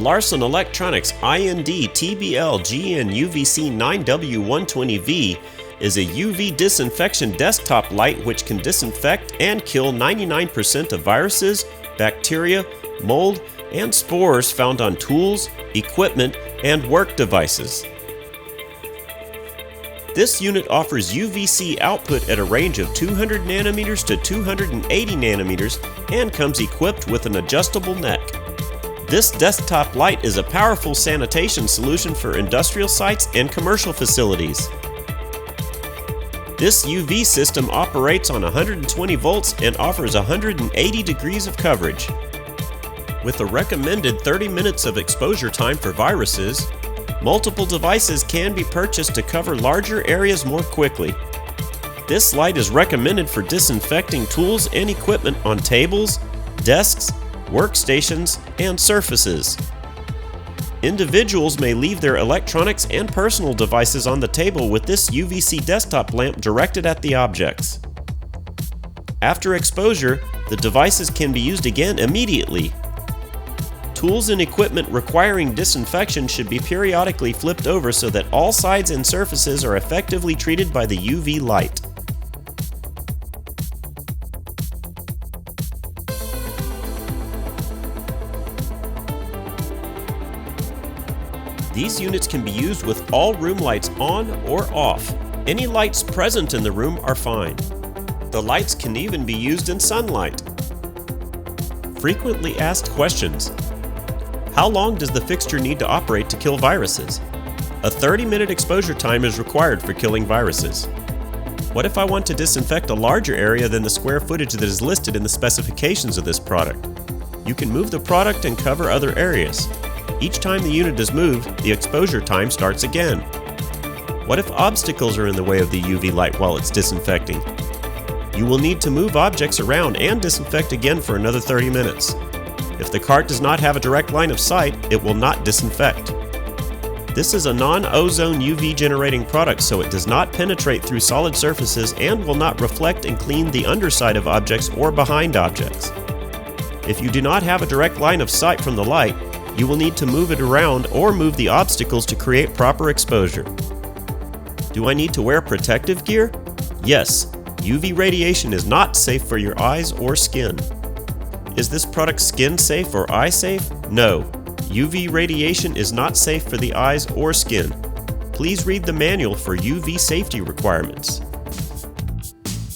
Larson Electronics IND TBL GN UVC 9W120V is a UV Disinfection Desktop Light which can disinfect and kill 99% of viruses, bacteria, mold, and spores found on tools, equipment, and work devices. This unit offers UVC output at a range of 200 nanometers to 280 nanometers and comes equipped with an adjustable neck. This desktop light is a powerful sanitation solution for industrial sites and commercial facilities. This UV system operates on 120 volts and offers 180 degrees of coverage. With a recommended 30 minutes of exposure time for viruses, multiple devices can be purchased to cover larger areas more quickly. This light is recommended for disinfecting tools and equipment on tables, desks, workstations, and surfaces. Individuals may leave their electronics and personal devices on the table with this UVC desktop lamp directed at the objects. After exposure, the devices can be used again immediately. Tools and equipment requiring disinfection should be periodically flipped over so that all sides and surfaces are effectively treated by the UV light. These units can be used with all room lights on or off. Any lights present in the room are fine. The lights can even be used in sunlight. Frequently asked questions. How long does the fixture need to operate to kill viruses? A 30-minute exposure time is required for killing viruses. What if I want to disinfect a larger area than the square footage that is listed in the specifications of this product? You can move the product and cover other areas. Each time the unit is moved, the exposure time starts again. What if obstacles are in the way of the UV light while it's disinfecting? You will need to move objects around and disinfect again for another 30 minutes. If the cart does not have a direct line of sight, it will not disinfect. This is a non-ozone UV generating product, so it does not penetrate through solid surfaces and will not reflect and clean the underside of objects or behind objects. If you do not have a direct line of sight from the light, you will need to move it around or move the obstacles to create proper exposure. Do I need to wear protective gear? Yes, UV radiation is not safe for your eyes or skin. Is this product skin safe or eye safe? No. UV radiation is not safe for the eyes or skin. Please read the manual for UV safety requirements.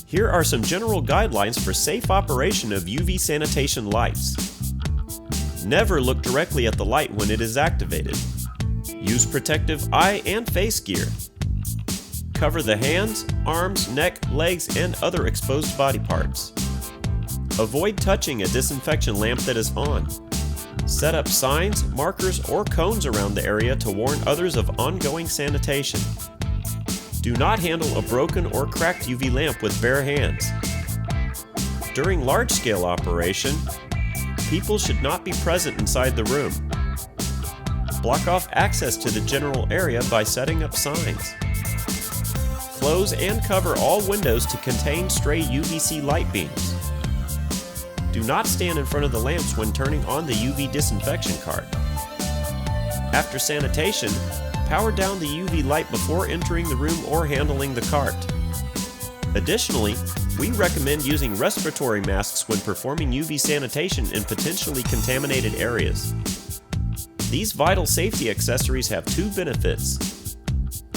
Here are some general guidelines for safe operation of UV sanitation lights. Never look directly at the light when it is activated. Use protective eye and face gear. Cover the hands, arms, neck, legs, and other exposed body parts. Avoid touching a disinfection lamp that is on. Set up signs, markers, or cones around the area to warn others of ongoing sanitation. Do not handle a broken or cracked UV lamp with bare hands. During large-scale operation, people should not be present inside the room. Block off access to the general area by setting up signs. Close and cover all windows to contain stray UVC light beams. Do not stand in front of the lamps when turning on the UV disinfection cart. After sanitation, power down the UV light before entering the room or handling the cart. Additionally, we recommend using respiratory masks when performing UV sanitation in potentially contaminated areas. These vital safety accessories have two benefits.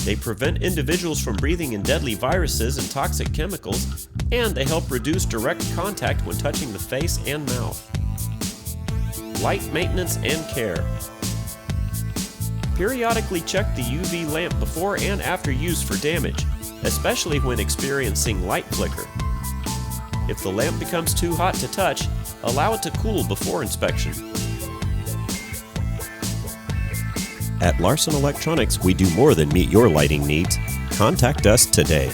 They prevent individuals from breathing in deadly viruses and toxic chemicals, and they help reduce direct contact when touching the face and mouth. Light maintenance and care. Periodically check the UV lamp before and after use for damage, especially when experiencing light flicker. If the lamp becomes too hot to touch, allow it to cool before inspection. At Larson Electronics, we do more than meet your lighting needs. Contact us today.